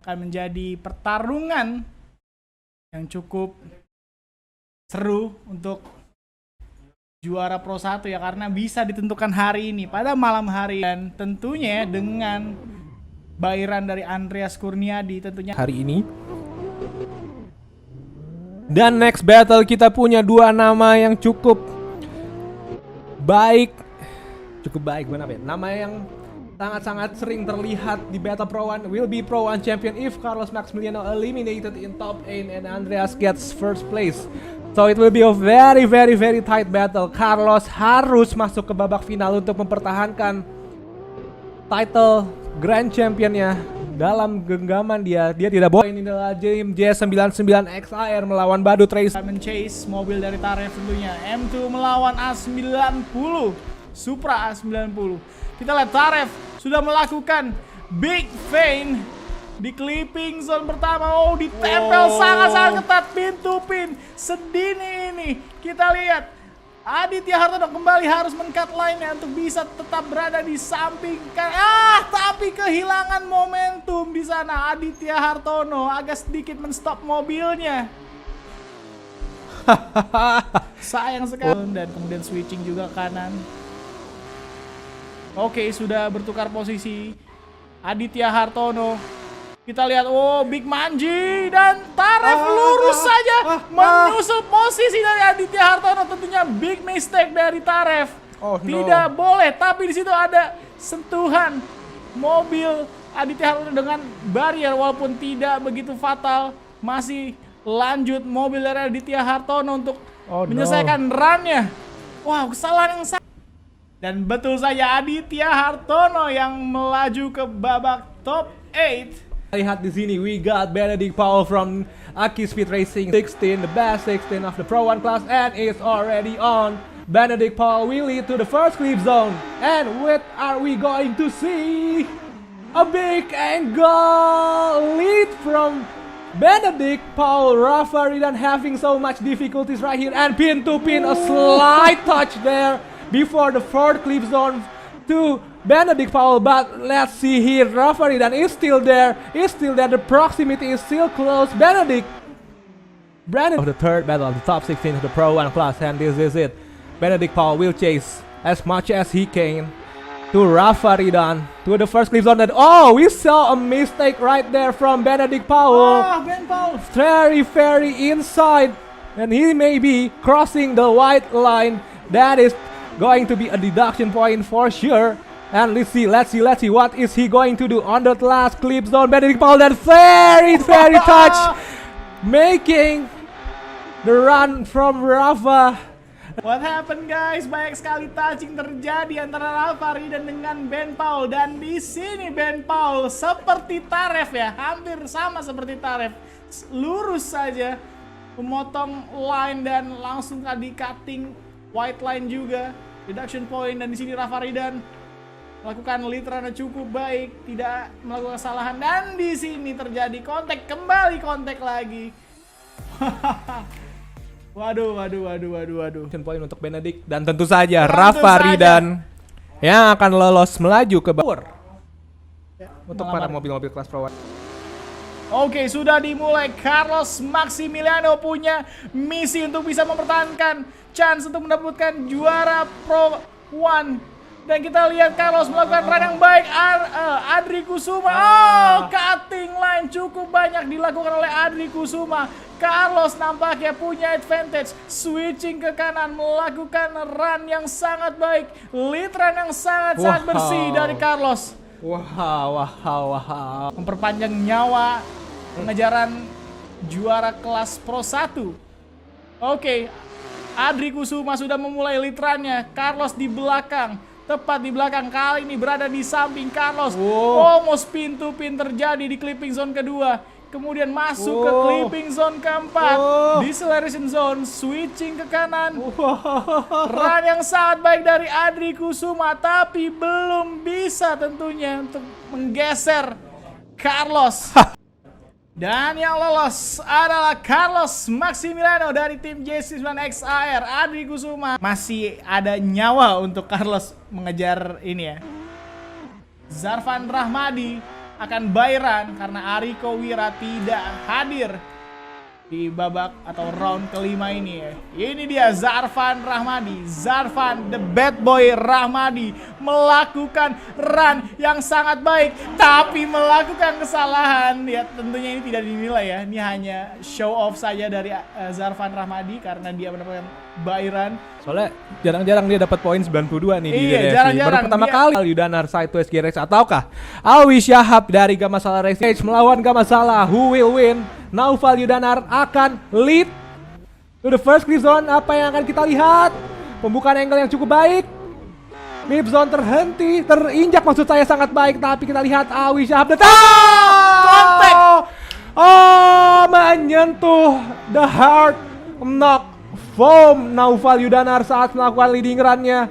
akan menjadi pertarungan yang cukup seru untuk juara Pro 1 ya, karena bisa ditentukan hari ini pada malam hari, dan tentunya dengan bayaran dari Andreas Kurniadi tentunya hari ini. Dan next battle kita punya dua nama yang cukup baik. Benar ya? Nama yang sangat-sangat sering terlihat di Battle Pro 1 will be Pro 1 champion if Carlos Maximiliano eliminated in top 8 and Andreas gets first place. So it will be a very tight battle. Carlos harus masuk ke babak final untuk mempertahankan title Grand Championnya dalam genggaman dia. Dia tidak boleh. Ini adalah J99 XAR melawan Badut Race. Simon Chase, mobil dari Taref tentunya. M2 melawan A90 Supra A90. Kita lihat Taref sudah melakukan big feint di clipping zone pertama. Oh, ditempel sangat-sangat ketat pin to pin. Sedini ini kita lihat Aditya Hartono kembali harus men-cut line-nya untuk bisa tetap berada di samping tapi kehilangan momentum di sana. Aditya Hartono agak sedikit men-stop mobilnya. Sayang sekali. Dan kemudian switching juga ke kanan. Oke, sudah bertukar posisi Aditya Hartono. Kita lihat, Big Manji dan Taref lurus saja menyusul posisi dari Aditya Hartono. Tentunya big mistake dari Taref. Tidak boleh, tapi di situ ada sentuhan mobil Aditya Hartono dengan barrier, walaupun tidak begitu fatal. Masih lanjut mobil dari Aditya Hartono untuk menyelesaikan run-nya. Wow, kesalahan yang sangat. Dan betul saja Aditya Hartono yang melaju ke babak top 8. Lihat di sini, we got Benedict Paul from Aki Speed Racing 16, the best 16 of the Pro 1 class, and is already on. Benedict Paul will lead to the first clip zone, and what are we going to see? A big angle lead from Benedict Paul. Rafa Ridan having so much difficulties right here, and pin to pin, a slight touch there before the fourth clip zone to Benedict Paul, but let's see here, Rafa Ridan is still there, the proximity is still close. Benedict of the third battle of the top 16 of the Pro 1 class, and this is it. Benedict Paul will chase as much as he can to Rafa Ridan, to the first clip zone. That we saw a mistake right there from Benedict Paul. Ben Paul Very inside, and he may be crossing the white line. That is going to be a deduction point for sure. And let's see what is he going to do on the last clip zone. Benedict Paul, that very touch, making the run from Rafa. What happened, guys? Banyak sekali touching terjadi antara Rafa Ridan dengan Ben Paul, dan di sini Ben Paul seperti Taref ya, hampir sama seperti Taref, lurus saja memotong line dan langsung tadi cutting white line juga, deduction point. Dan di sini Rafa Ridan melakukan lead run cukup baik, tidak melakukan kesalahan, dan di sini terjadi kontak lagi. Waduh. Point untuk Benedict, dan tentu saja Rafa Ridan yang akan lolos melaju ke bawah untuk para mobil-mobil kelas Pro 1. Oke, sudah dimulai. Carlos Maximiliano punya misi untuk bisa mempertahankan chance untuk mendapatkan juara Pro 1. Dan kita lihat Carlos melakukan run yang baik. Adri Kusuma. Cutting line cukup banyak dilakukan oleh Adri Kusuma. Carlos nampaknya punya advantage. Switching ke kanan, melakukan run yang sangat baik. Lead run yang sangat bersih dari Carlos. Wow. Memperpanjang nyawa pengejaran juara kelas Pro 1. Oke, Adri Kusuma sudah memulai lead run-nya. Carlos di belakang. Tepat di belakang, kali ini berada di samping Carlos. Almost pin to pin terjadi di clipping zone kedua. Kemudian masuk ke clipping zone keempat. Deceleration zone, switching ke kanan. Run yang sangat baik dari Adri Kusuma, tapi belum bisa tentunya untuk menggeser Carlos. Dan yang lolos adalah Carlos Maximiliano dari tim J99XAR. Adri Kusuma masih ada nyawa untuk Carlos mengejar ini ya. Zarfan Rahmadi akan Bayran karena Ariko Wira tidak hadir di babak atau round kelima ini ya. Ini dia Zarvan Rahmadi. Zarvan the bad boy Rahmadi melakukan run yang sangat baik tapi melakukan kesalahan. Ya tentunya ini tidak dinilai ya. Ini hanya show off saja dari Zarvan Rahmadi karena dia mendapatkan Bayran. Soalnya jarang-jarang dia dapat poin 92 nih di Iya, DDFC. jarang-jarang Baru pertama dia. kali Yudanar Sideways Gerex ataukah Alwi Syahab dari Gamasala Racing melawan Gamasala. Who will win? Naufal Yudanar akan lead to the first clip zone. Apa yang akan kita lihat? Pembukaan angle yang cukup baik. Clip zone terhenti, terinjak maksud saya sangat baik. Tapi kita lihat Alwi Syahab datang. Kontak. Oh, menyentuh the heart knock foam Naufal Yudanar saat melakukan leading run-nya.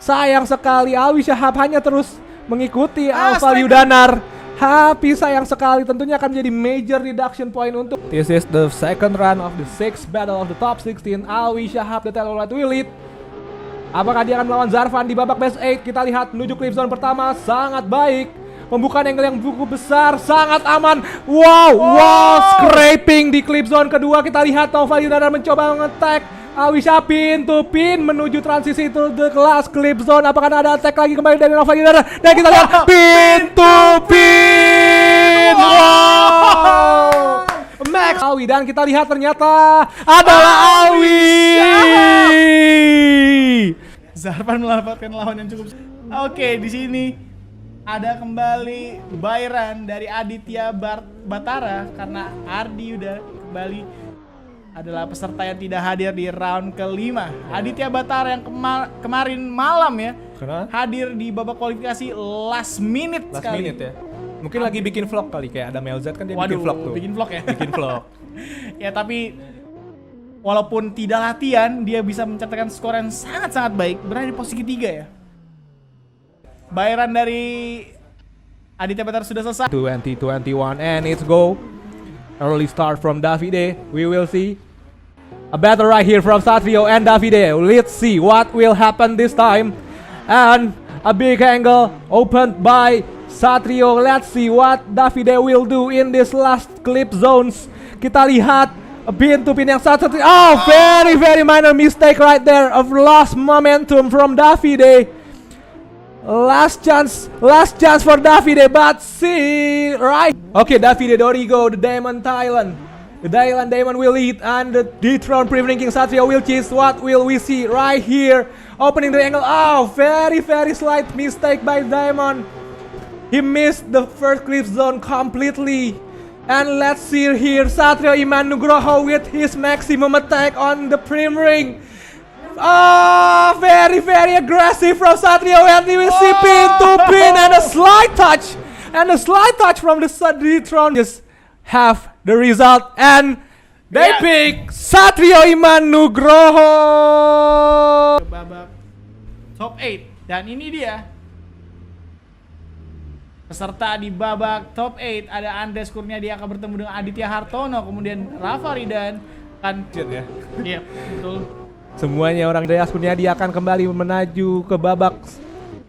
Sayang sekali Alwi Syahab hanya terus mengikuti Naufal Yudanar. Tapi sayang sekali tentunya akan menjadi major reduction point untuk this is the second run of the sixth battle of the top 16. Alwi Syahab the Telorite will lead. Apakah dia akan melawan Zarvan di babak best 8? Kita lihat menuju clip zone pertama sangat baik. Pembukaan angle yang cukup besar, sangat aman. Wow, scraping di clip zone kedua. Kita lihat Naufal Yudanar mencoba nge-attack Alwi Syahab pintu pin menuju transisi to the last clip zone. Apakah ada attack lagi kembali dari Naufal Yudanar? Dan kita lihat pintu pin. Wow, Max Alwi dan kita lihat ternyata adalah Alwi. Zarvan mendapatkan lawan yang cukup. Oke, di sini ada kembali Bayran dari Aditya Batara karena Ardi udah kembali adalah peserta yang tidak hadir di round kelima. Aditya Batara yang kemarin malam ya hadir di babak kualifikasi last minute sekali. Ya. Mungkin lagi bikin vlog kali kayak ada Melzat kan dia bikin vlog tuh. Bikin vlog ya. Bikin vlog. Ya tapi walaupun tidak latihan dia bisa mencatatkan skor yang sangat-sangat baik, berada di posisi ketiga ya. Bayaran dari Aditya Batara sudah selesai. 2021 and it's go. Early start from Davide. We will see a battle right here from Satrio and Davide. Let's see what will happen this time. And a big angle opened by Satrio. Let's see what Davide will do in this last clip zones. Kita lihat pin to pin yang satu. Oh, very minor mistake right there of lost momentum from Davide. Last chance for Davide, but see right. Okay, Davide Dorigo, the Diamond Thailand. The Thailand Diamond will lead and the dethroned Privileged King Satrio will chase. What will we see right here? Opening the angle. Oh, very slight mistake by Diamond. He missed the first clip zone completely. And let's see here Satrio Iman Nugroho with his maximum attack on the Prim Ring. Oh, very aggressive from Satrio, and we will see pin to pin and a slight touch from the Detron. Just have the result and they pick Satrio Iman Nugroho. Babak top 8 dan ini dia peserta di babak top 8. Ada Andres Kurniadi yang akan bertemu dengan Aditya Hartono, kemudian Rafa Ridan kan. Iya, betul. Semuanya orang Andreas Kurniadi akan kembali menuju ke babak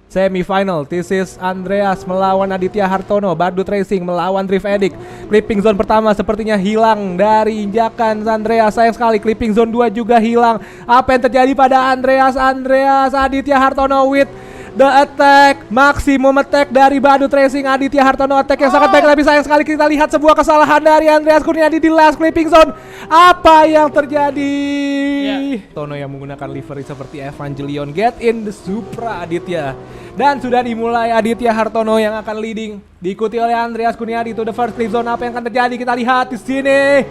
semifinal. This is Andreas melawan Aditya Hartono. Badut Racing melawan Drift Addict. Clipping zone pertama sepertinya hilang dari injakan Andreas. Sayang sekali clipping zone 2 juga hilang. Apa yang terjadi pada Andreas Aditya Hartono with the attack, maximum attack dari Badut Racing. Aditya Hartono attack yang sangat baik, tapi sayang sekali kita lihat sebuah kesalahan dari Andreas Kurniadi di last clipping zone. Apa yang terjadi? Tono yang menggunakan livery seperti Evangelion get in the Supra Aditya. Dan sudah dimulai Aditya Hartono yang akan leading, diikuti oleh Andreas Kurniadi to the first clip zone. Apa yang akan terjadi? Kita lihat di sini.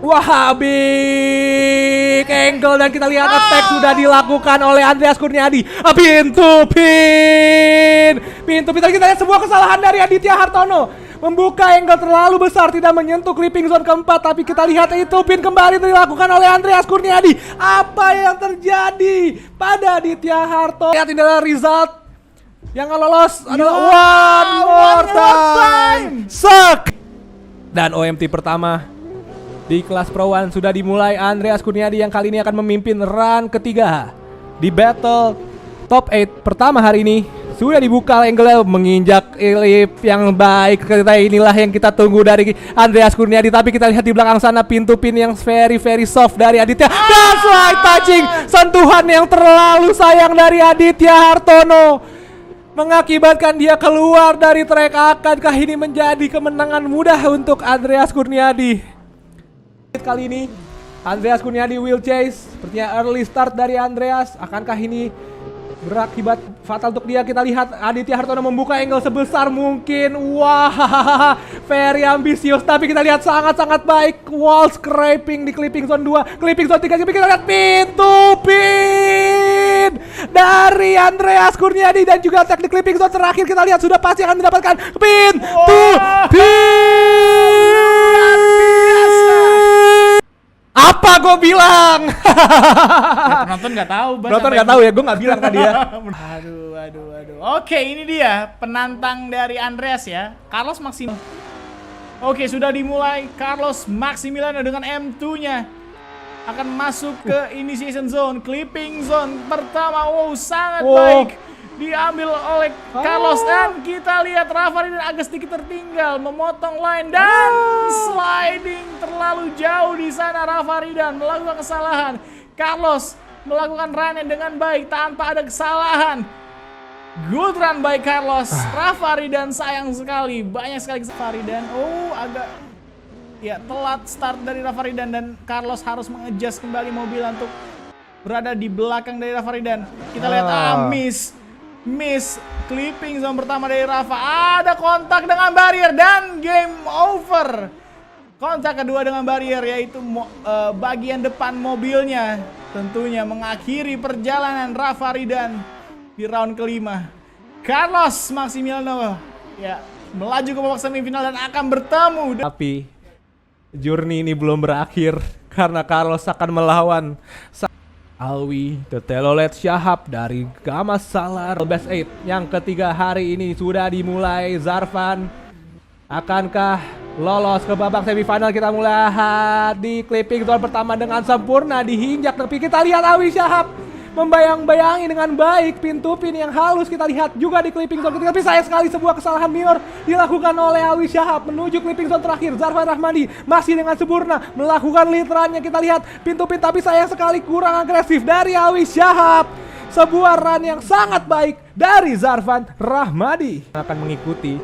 Wah, big angle dan kita lihat attack sudah dilakukan oleh Andreas Kurniadi. Pintu pin kita lihat sebuah kesalahan dari Aditya Hartono. Membuka angle terlalu besar, tidak menyentuh clipping zone keempat. Tapi kita lihat itu pin kembali dilakukan oleh Andreas Kurniadi. Apa yang terjadi pada Aditya Hartono? Lihat ini adalah result. Yang lolos adalah one more time. Suck. Dan OMT pertama di kelas Pro 1 sudah dimulai. Andreas Kurniadi yang kali ini akan memimpin run ketiga di battle top 8 pertama hari ini. Sudah dibuka angle menginjak lip yang baik. Inilah yang kita tunggu dari Andreas Kurniadi. Tapi kita lihat di belakang sana pintu pin yang very soft dari Aditya. Dan slide touching, sentuhan yang terlalu sayang dari Aditya Hartono mengakibatkan dia keluar dari trek. Akankah ini menjadi kemenangan mudah untuk Andreas Kurniadi? Kali ini Andreas Kurniadi will chase. Sepertinya early start dari Andreas. Akankah ini berakibat fatal untuk dia? Kita lihat Aditya Hartono membuka angle sebesar mungkin. Wah, very ambisius. Tapi kita lihat sangat-sangat baik. Wall scraping di clipping zone 2, clipping zone 3. Kita lihat pintu pin dari Andreas Kurniadi dan juga teknik clipping zone terakhir. Kita lihat sudah pasti akan mendapatkan pintu pin. Apa gue bilang? Penonton nggak tahu. Penonton nggak tahu ya, gue nggak bilang tadi ya. Aduh. Oke, ini dia penantang dari Andreas ya, Carlos Maximiliano. Oke, sudah dimulai. Carlos Maximiliano dengan M2-nya akan masuk ke initiation zone, clipping zone pertama. Wow, sangat baik diambil oleh Carlos dan kita lihat Rafaridhan agak sedikit tertinggal, memotong line dan sliding terlalu jauh di sana. Rafaridhan melakukan kesalahan. Carlos melakukan run dengan baik tanpa ada kesalahan. Good run by Carlos. Rafaridhan sayang sekali, banyak sekali Rafaridhan. Agak ya telat start dari Rafaridhan dan Carlos harus mengadjust kembali mobil untuk berada di belakang dari Rafaridhan. Kita lihat miss clipping zone pertama dari Rafa. Ada kontak dengan barrier dan game over. Kontak kedua dengan barrier yaitu bagian depan mobilnya. Tentunya mengakhiri perjalanan Rafaridhan di round kelima. Carlos Maximiliano ya melaju ke babak semifinal dan akan bertemu. Tapi journey ini belum berakhir karena Carlos akan melawan Alwi The Telolet Shahab dari Gama Salar Best 8. Yang ketiga hari ini sudah dimulai. Zarvan akankah lolos ke babak semifinal? Kita mulai di clipping zone pertama dengan sempurna dihinjak, tapi kita lihat Alwi Shahab membayang-bayangi dengan baik pintu pin yang halus. Kita lihat juga di clipping zone ketiga, tapi sayang sekali sebuah kesalahan minor dilakukan oleh Alwi Shahab menuju clipping zone terakhir. Zarvan Rahmadi masih dengan sempurna melakukan lead run-nya. Kita lihat pintu pin, tapi sayang sekali kurang agresif dari Alwi Shahab. Sebuah run yang sangat baik dari Zarvan Rahmadi akan mengikuti.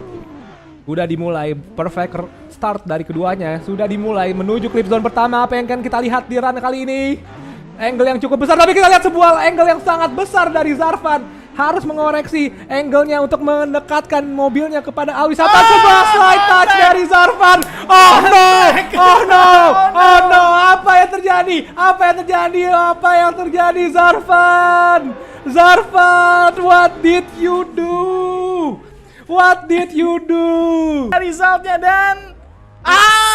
Sudah dimulai perfect start dari keduanya. Sudah dimulai menuju clip zone pertama. Apa yang akan kita lihat di run kali ini? Angle yang cukup besar, tapi kita lihat sebuah angle yang sangat besar dari Zarvan. Harus mengoreksi angle-nya untuk mendekatkan mobilnya kepada Alwi Shahab. Sebuah slide touch dari Zarvan. Oh no, apa yang terjadi Zarvan? What did you do? Resultnya dan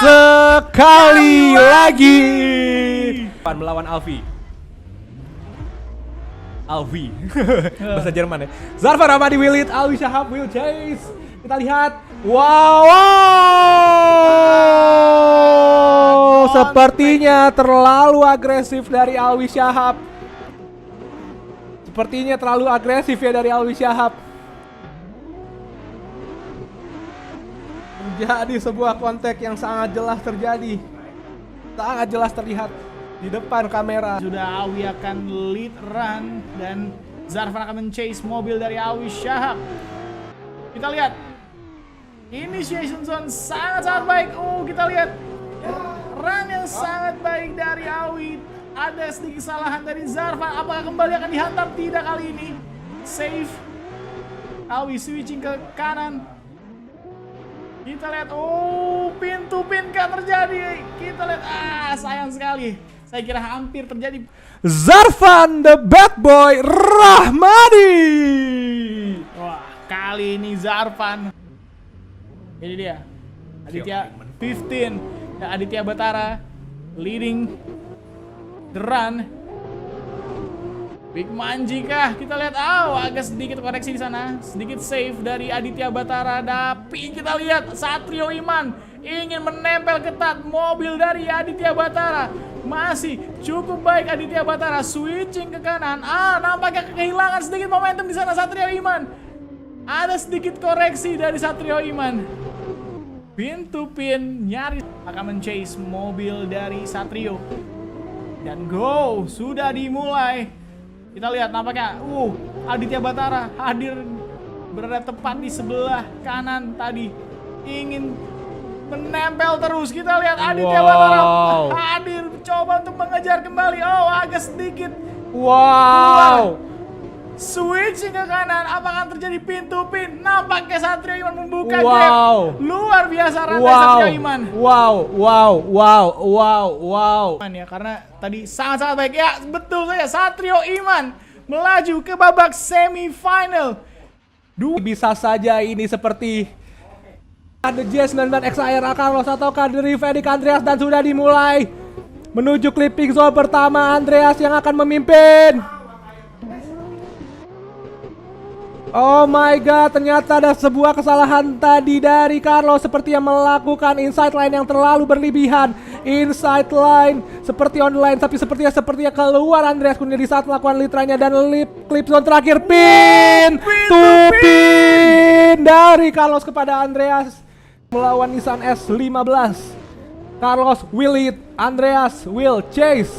sekali lagi melawan Alvi. Bahasa Jerman ya. Zarvan Rahmadi will lead, Alwi Shahab will chase. Kita lihat. Wow. Sepertinya terlalu agresif dari Alwi Shahab. Dari Alwi Shahab. Menjadi sebuah kontak yang sangat jelas terjadi. Sangat jelas terlihat di depan kamera. Sudah Alwi akan lead run dan Zarvan akan men-chase mobil dari Alwi Shahab. Kita lihat initiation zone sangat baik. Kita lihat run yang sangat baik dari Alwi. Ada sedikit kesalahan dari Zarvan. Apakah kembali akan dihantam? Tidak kali ini. Safe. Alwi switching ke kanan. Kita lihat, pintu pin kan terjadi. Kita lihat, sayang sekali. Saya kira hampir terjadi. Zarvan the Bad Boy Rahmadi. Wah, kali ini Zarvan. Ini dia. Aditya 15. Dan Aditya Batara leading the run. Big Manji kah? Kita lihat, agak sedikit koreksi di sana, sedikit save dari Aditya Batara. Tapi kita lihat Satrio Iman ingin menempel ketat mobil dari Aditya Batara. Masih cukup baik Aditya Batara switching ke kanan. Nampaknya kehilangan sedikit momentum di sana Satrio Iman. Ada sedikit koreksi dari Satrio Iman. Pintu pin nyaris akan men-chase mobil dari Satrio. Dan go, sudah dimulai. Kita lihat nampaknya, Aditya Batara hadir berada tepat di sebelah kanan tadi. Ingin menempel terus. Kita lihat Aditya Batara hadir coba untuk mengejar kembali. Agak sedikit. Wow. Switching ke kanan, apakah terjadi pintu pin? Nampaknya Satrio Iman membuka Wow. gap. Luar biasa rantai Satrio Iman. Wow. Ya, karena tadi sangat-sangat baik. Ya, betul saja. Satrio Iman melaju ke babak semifinal. Bisa saja ini seperti The J99 XAR Carlos ataukah The Revenge Andreas, dan sudah dimulai menuju clipping zone pertama. Andreas yang akan memimpin. Oh my god, ternyata ada sebuah kesalahan tadi dari Carlos, seperti yang melakukan inside line yang terlalu berlebihan. Inside line seperti online, tapi sepertinya keluar Andreas Kurniadi saat melakukan litranya, dan clip zone terakhir pin dari Carlos kepada Andreas melawan Nissan S15. Carlos will lead, Andreas will chase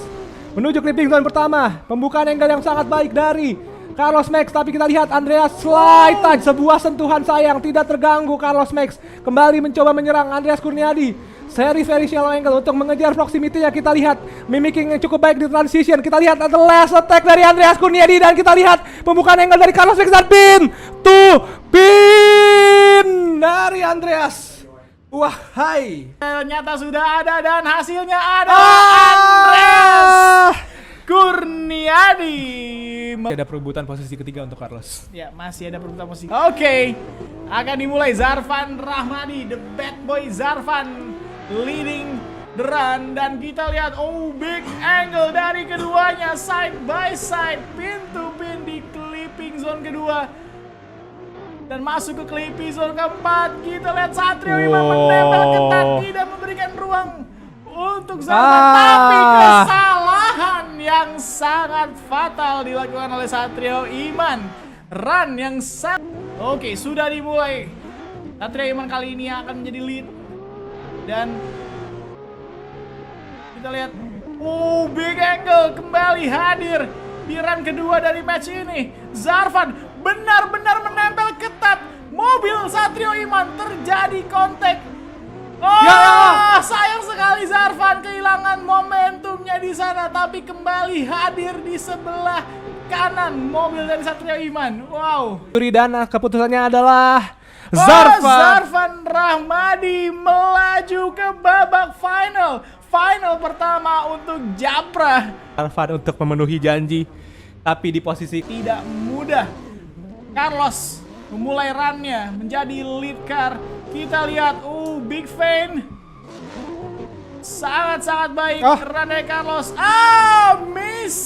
menuju clipping zone pertama. Pembukaan angle yang sangat baik dari Carlos Max, tapi kita lihat Andreas slide touch, sebuah sentuhan sayang tidak terganggu. Carlos Max kembali mencoba menyerang Andreas Kurniadi. Very shallow angle untuk mengejar proximity-nya. Kita lihat mimicking yang cukup baik di transition. Kita lihat ada last attack dari Andreas Kurniadi, dan kita lihat pembukaan angle dari Carlos Max, dan pin dari Andreas. Wahai, Ternyata sudah ada, dan hasilnya adalah Andreas Kurniadi. ada perebutan posisi ketiga untuk Carlos. Ya, masih ada perebutan posisi. Oke, akan dimulai. Zarfan Rahmadi, the bad boy Zarfan leading the run, dan kita lihat big angle dari keduanya, side by side, pin to pin di clipping zone kedua dan masuk ke clipping zone keempat. Kita lihat Satrio Iman menempel ketat, tidak memberikan ruang untuk Zarfan, tapi kesalahan yang sangat fatal dilakukan oleh Satrio Iman. Run yang sangat... Oke, sudah dimulai. Satrio Iman kali ini akan menjadi lead. Dan kita lihat, big angle kembali hadir di run kedua dari match ini. Zarfan benar-benar menempel ketat. Mobil Satrio Iman terjadi kontak. Sayang sekali Zarfan kehilangan momentumnya di sana, tapi kembali hadir di sebelah kanan mobil dari Satrio Iman. Wow. Dana keputusannya adalah Zarfan Rahmadi melaju ke babak final. Final pertama untuk Japra. Zarfan untuk memenuhi janji, tapi di posisi tidak mudah. Carlos memulai runnya menjadi lead car. Kita lihat, Big Fan sangat-sangat baik. Run dari Carlos. Miss.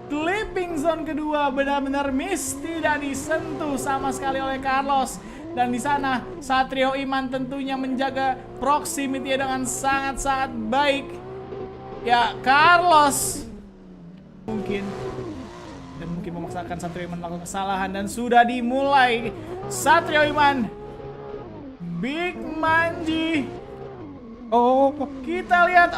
Clipping zone kedua benar-benar miss, tidak disentuh sama sekali oleh Carlos. Dan di sana Satrio Iman tentunya menjaga proximity dengan sangat-sangat baik. Ya, Carlos mungkin memaksakan Satrio Iman melakukan kesalahan, dan sudah dimulai. Satrio Iman, Big Manji. Kita lihat,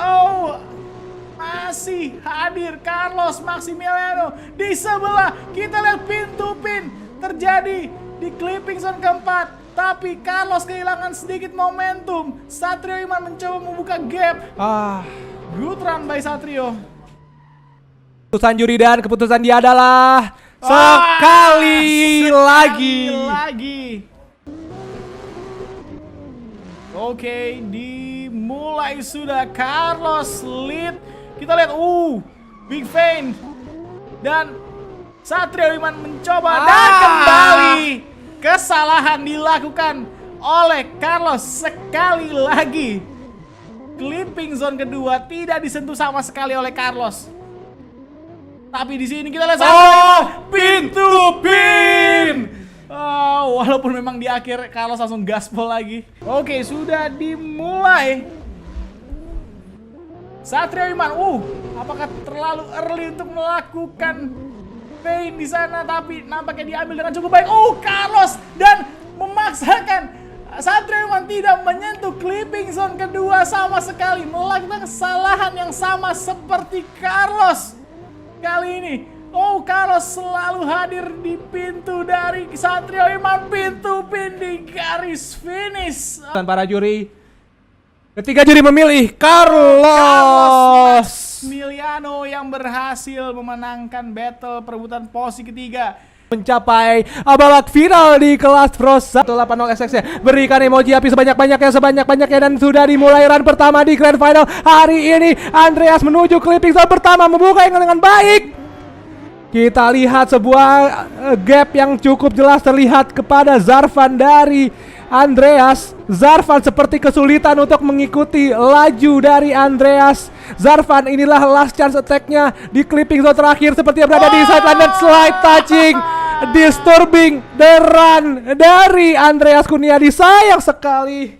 masih hadir Carlos Maximiliano di sebelah. Kita lihat pintu pin terjadi di clipping zone keempat, tapi Carlos kehilangan sedikit momentum. Satrio Iman mencoba membuka gap. Good run by Satrio. Keputusan juri, dan keputusan dia adalah sekali lagi. Oke, dimulai sudah. Carlos lead. Kita lihat, Big Fan. Dan Satrio Iman mencoba, dan kembali kesalahan dilakukan oleh Carlos sekali lagi. Clipping zone kedua tidak disentuh sama sekali oleh Carlos. Tapi di sini kita lihat pintu pin. Walaupun memang di akhir Carlos langsung gaspol lagi. Oke, sudah dimulai. Satrio Iman, apakah terlalu early untuk melakukan Pain di sana, tapi nampaknya diambil dengan cukup baik. Oh, Carlos dan memaksakan Satrio Iman tidak menyentuh clipping zone kedua sama sekali, melakukan kesalahan yang sama seperti Carlos kali ini. Oh, Carlos selalu hadir di pintu dari Satrio Iman, pintu pin di garis finish. Dan para juri, ketiga juri memilih Carlos Miliano yang berhasil memenangkan battle perebutan posisi ketiga. mencapai babak final di kelas Pro 180 SX ya. Berikan emoji api sebanyak-banyaknya dan sudah dimulai run pertama di Grand Final hari ini. Andreas menuju clipping zone pertama, membuka dengan baik. Kita lihat sebuah gap yang cukup jelas terlihat kepada Zarvan dari Andreas. Zarvan seperti kesulitan untuk mengikuti laju dari Andreas. Zarvan inilah last chance attack-nya di clipping zone terakhir, seperti yang berada di sideline dan slide touching, disturbing the run dari Andreas Kurniadi. Sayang sekali.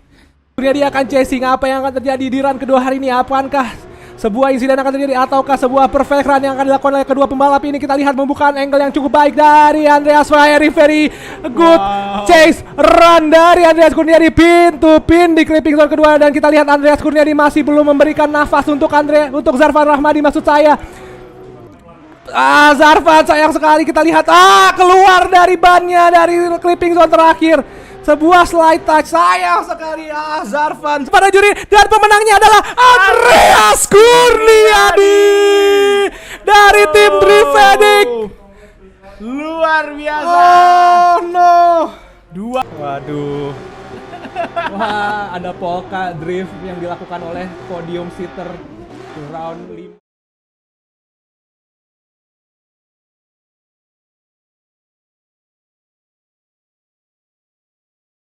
Kurniadi akan chasing. Apa yang akan terjadi di run kedua hari ini? Apakah sebuah insiden akan terjadi ataukah sebuah perfect run yang akan dilakukan oleh kedua pembalap ini? Kita lihat membuka angle yang cukup baik dari Andreas. Very good chase run dari Andreas Kurniadi, pintu pin di clipping zone kedua. Dan kita lihat Andreas Kurniadi masih belum memberikan nafas untuk Zarvan Rahmadi, maksud saya. Zarvan sayang sekali, kita lihat keluar dari bannya dari clipping zone terakhir. Sebuah slide touch, sayang sekali Zarvan. Pada juri, dan pemenangnya adalah Andreas Kurniadi dari tim Drifedic. Luar biasa. Oh no. Waduh. Wah, ada polka drift yang dilakukan oleh podium sitter round 5.